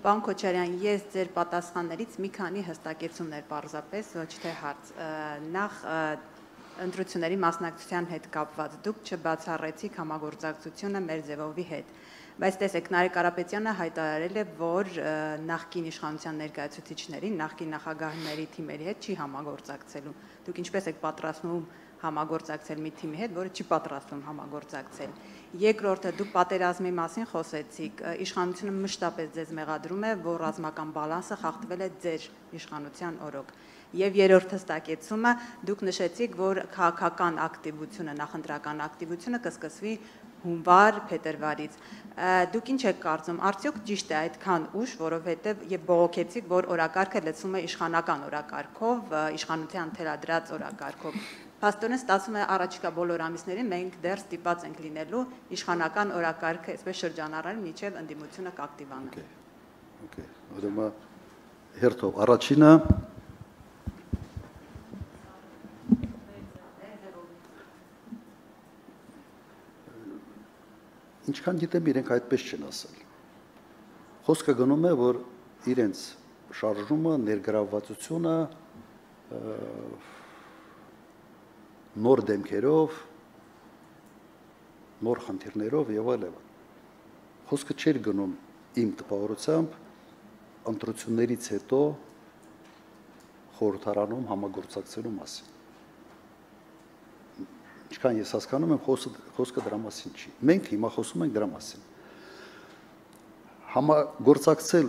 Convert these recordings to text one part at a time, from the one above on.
Պարոն Քոչարյան, ես ձեր պատասխաններից մի քանի հստակեցումներ պարզապես, ոչ թե հարց։ Նախ ընտրությունների մասնակցության հետ կապված դուք չբացառեցիք համագործակցությունը Մերձևովի հետ։ Բայց տեսեք, Նարեկ Կարապետյանը հայտարարել է, որ նախկին իշխանության ներկայացուցիչներին, նախկին նախագահների թիմերի հետ չի համագործակցելու։ Դուք ինչպես եք պատրաստվում համագործակցել մի թիմի հետ, որը չի պատրաստվում համագործակցել։ Երկրորդը, դուք պատերազմի մասին խոսեցիք, իշխանությունը մշտապես ձեզ մեղադրում է, որ ռազմական բալանսը խախտվել է ձեր իշխանության օրոք։ Եվ երրորդ հստակեցումը, դուք նշեցիք, որ քաղաքական ակտիվությունը, նախընտրական ակտիվությունը կսկսվի հունվար, փետրվարից։ Դուք ինչ եք կարծում, արդյոք ճիշտ է այդքան ուշ, որովհետև եւ բողոքեցիք, որ օրակարգը լցվում է իշխանական օրակարգով, իշխանության թելադրած օրակարգով։ Փաստորեն ստացվում է առաջիկա բոլոր ամիսներին մենք դեռ ստիպված ենք լինելու իշխանական օրակարգը այսպես շրջանառել մինչև ընդդիմությունը կակտիվանա։ Okay. Ուրեմն հերթով առաջինը ինչքան գիտեմ իրենք այդպես չեն ասել։ Խոսքը գնում է, որ իրենց շարժումը, ներգրավվածությունը նոր դեմքերով, նոր խնդիրներով եւ այլն։ Խոսքը չէր գնում իմ տպավորությամբ ընտրություններից հետո խորհրդարանում համագործակցելու մասին։ Ինչքան ես հասկանում եմ, խոսքը դրա մասին չի։ Մենք հիմա խոսում ենք դրա մասին։ Համագործակցել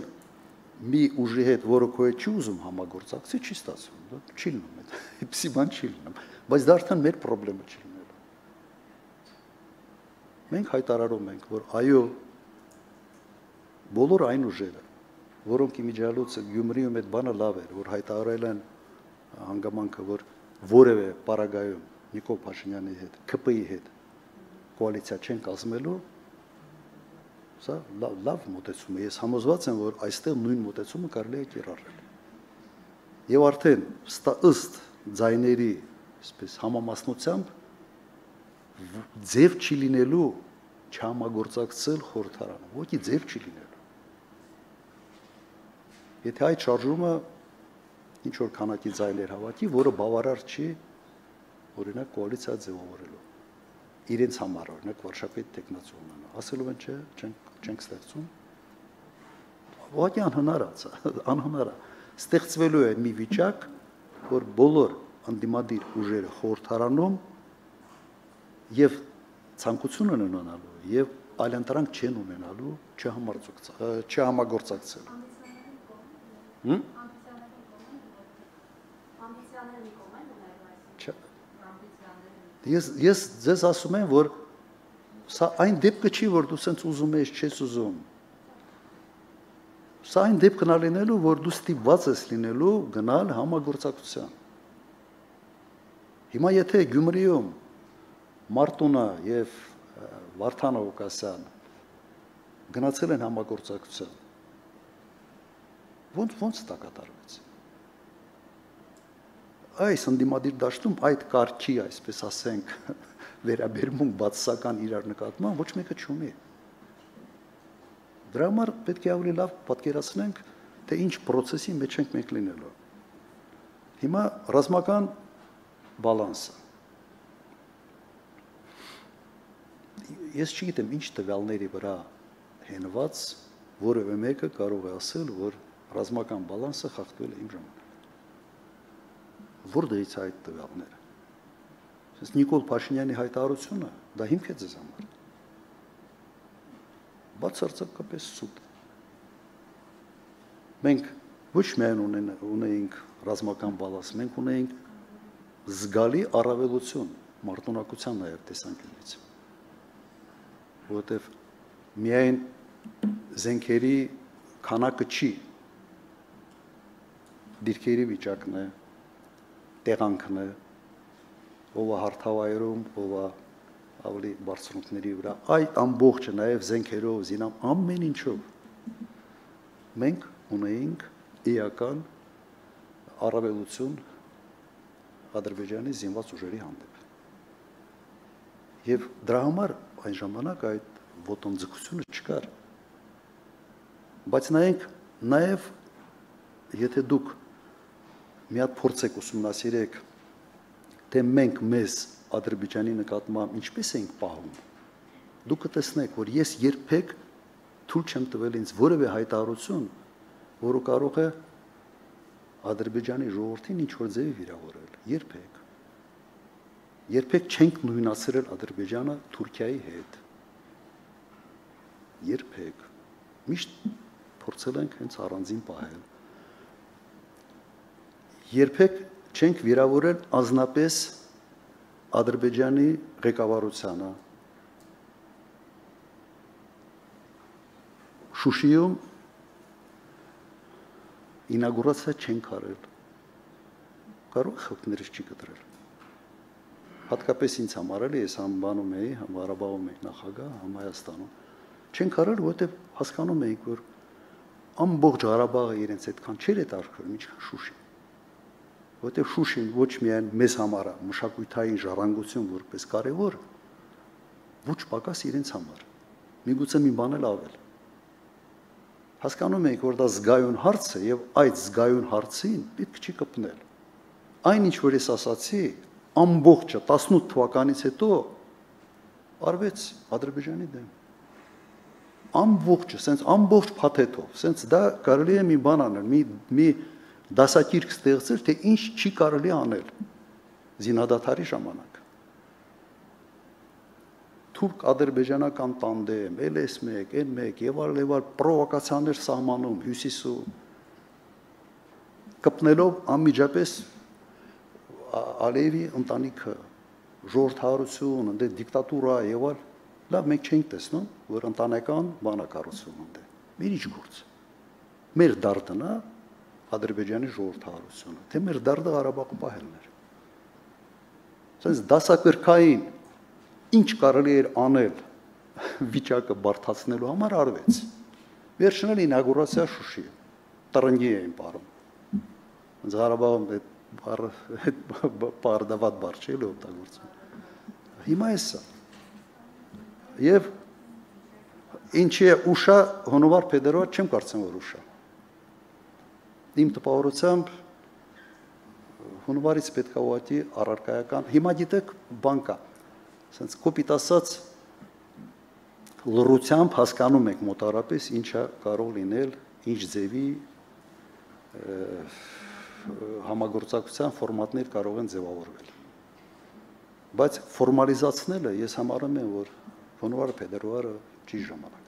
մի ուժի հետ, որը քո հետ չի ուզում համագործակցի, չի ստացվում, չի լինում, այդպիսի բան չի լինում, բայց դա արդեն մեր խնդրեմը չի լինելու։ Մենք հայտարարում ենք, որ այո, բոլոր այն ուժերը, որոնք իմիջիալոցը Գյումրիում այդ բանը լավ էր, որ հայտարարել են հանգամանքը, որ որևէ պարագայում Նիկոլ Փաշինյանի հետ, ԿՊ-ի հետ կոալիցիա չեն կազմելու, սա լավ մոտեցում է։ Ես համոզված եմ, որ այստեղ նույն մոտեցումը կարելի է կիրառել։ Եվ արդեն ըստ ձայների, այսպես համամասնությամբ ձև չի լինելու չհամագործակցել խորհրդարանը, ոչի ձև չի լինելու։ Եթե այդ շարժումը ինչ որ քանակի ձայներ հավաքի, որը բավարար չի օրինակ կոալիցիա ձևավորելու իրենց համար, օրինակ վարշապետ տեխնացիոնն ասելու են, չէ, չենք ստեղծում։ Ուղղակի անհնար է։ Ստեղծվելու է մի վիճակ, որ բոլոր ընդդիմադիր ուժերը խորհրդարանում եւ ցանկություն են ունենալու եւ այլընտրանք չեն ունենալու չհամագործակցել։ Ես ձեզ ասում եմ, որ սա այն դեպքը չի, որ դու սենց ուզում ես, չես ուզում։ Սա այն դեպքն է լինելու, որ դու ստիպված ես լինելու գնալ համագործակցության։ Հիմա եթե Գյումրիում Մարտունը եւ Վարդան Օկասյան գնացել են համագործակցության, ոնց դա կատարվեց։ Այս ընդդիմադիր դաշտում այդ կարգի, այսպես ասենք, վերաբերմունք բացասական իրար նկատմամբ ոչ մեկը չունի։ Դրա համար պետք է ավելի լավ պատկերացնենք, թե ինչ process-ի մեջ ենք մենք լինելու։ Հիմա ռազմական բալանսը։ Ես չգիտեմ ինչ տվյալների վրա հենված որևէ մեկը կարող է ասել, որ ռազմական բալանսը խախտվել է իմ ժամանակ։ Որտեղից է այդ տվյալները։ Նիկոլ Փաշինյանի հայտարարությունը դա հիմք է ձեզ համար։ Բացարձակապես սուտ։ Մենք ոչ միայն ունեինք ռազմական բալանս, մենք ունեինք զգալի առավելություն մարտունակության նաև տեսանկյունից։ Որովհետև միայն զենքերի քանակը չի, դիրքերի վիճակն է, տեղանքն է, ով է հարթավայրում, ով է ավելի բարձունքների վրա, այդ ամբողջը նաև զենքերով, զինամ, ամեն ինչով մենք ունեինք էական առավելություն Ադրբեջանի զինված ուժերի հանդեպ։ Եվ դրա համար այն ժամանակ այդ ոտնձգությունը չկար։ Բայց նայենք Նաև եթե դուք մի հատ փորձեք ուսումնասիրեք, թե մենք մեզ Ադրբեջանի նկատմամբ ինչպես ենք պահում, դուք կտեսնեք, որ ես երբեք թույլ չեմ տվել ինձ որևէ հայտարարություն, որը կարող է Ադրբեջանի ժողովրդին ինչ-որ ձևի վիրավորել, երբեք։ Երբեք չենք նույնացրել Ադրբեջանը Թուրքիայի հետ։ Երբեք։ Միշտ փորձել ենք հենց առանձին պահել։ Երբեք չենք վիրավորել ազնապես Ադրբեջանի ղեկավարությանը։ Շուշիում ինագուրացիա չենք արել։ Կարող խնդիրներ չի կտրել։ Հատկապես ինձ համար էլի ես համ բանում էի, համ Ղարաբաղում էի նախագահ, համ Հայաստանում։ Չենք արել, որովհետև հասկանում էինք, որ ամբողջ Ղարաբաղը իրենց այդքան չէր հետաքրքրում, ինչքան Շուշին։ Որովհետև Շուշին ոչ միայն մեզ համար է մշակութային ժառանգություն որպես կարևոր, ոչ պակաս իրենց համար։ Միգուցե մի բան էլ ավել։ Հասկանում եք, որ դա զգայուն հարց է եւ այդ զգայուն հարցին պետք չի կպնել։ Այն ինչ որ ես ասացի, ամբողջը 18 թվականից հետո արվեց Ադրբեջանի դեմ։ Ամբողջը, sense ամբողջ փաթեթով, sense դա կարելի է մի բան անել, մի դասակիրք ստեղծել, թե ինչ չի կարելի անել զինադադարի ժամանակ։ Թուրք-ադրբեջանական տանդեմ, LS1, N1 եւ այլ պրովոկացիաներ սահմանում հյուսիսում կպնելով անմիջապես Ալիևի ընտանիքը, ժողովրդարություն, ընդ դիկտատուրա եւ այլ, լավ մենք չենք տեսնում, որ ընտանեկան բանակառություն ունդ է։ Մեր ինչ գործ։ Մեր դարտն է Ադրբեջանի ժողովրդարությունը, թե մեր դարտը Ղարաբաղը պահելն էր։ Սենց դասակրկային ինչ կարելի էր անել վիճակը բարդացնելու համար արվեց։ Վերջն էլ ինագուրացիա Շուշի, տրնգի էին պարում։ Հենց Ղարաբաղում պարդավատ բառ չէ էլ օգտագործում։ Հիմա է սա։ Եվ ինչի է ուշա հոնովար փեդերոյ չեմ կարծում որ ուշա։ Իմ տպավորությամբ հոնովարից պետք է ուղղակի առարկայական հիմա գիտեք բան կա ասենց կոպիտ ասած լրությամբ հասկանում եք մոտարապես ինչա կարող լինել ինչ ձևի համագործակցության ֆորմատներ կարող են ձևավորվել բայց ֆորմալիզացնելը ես համարում եմ որ հոնովարը փեդերոյը չի ժամանակ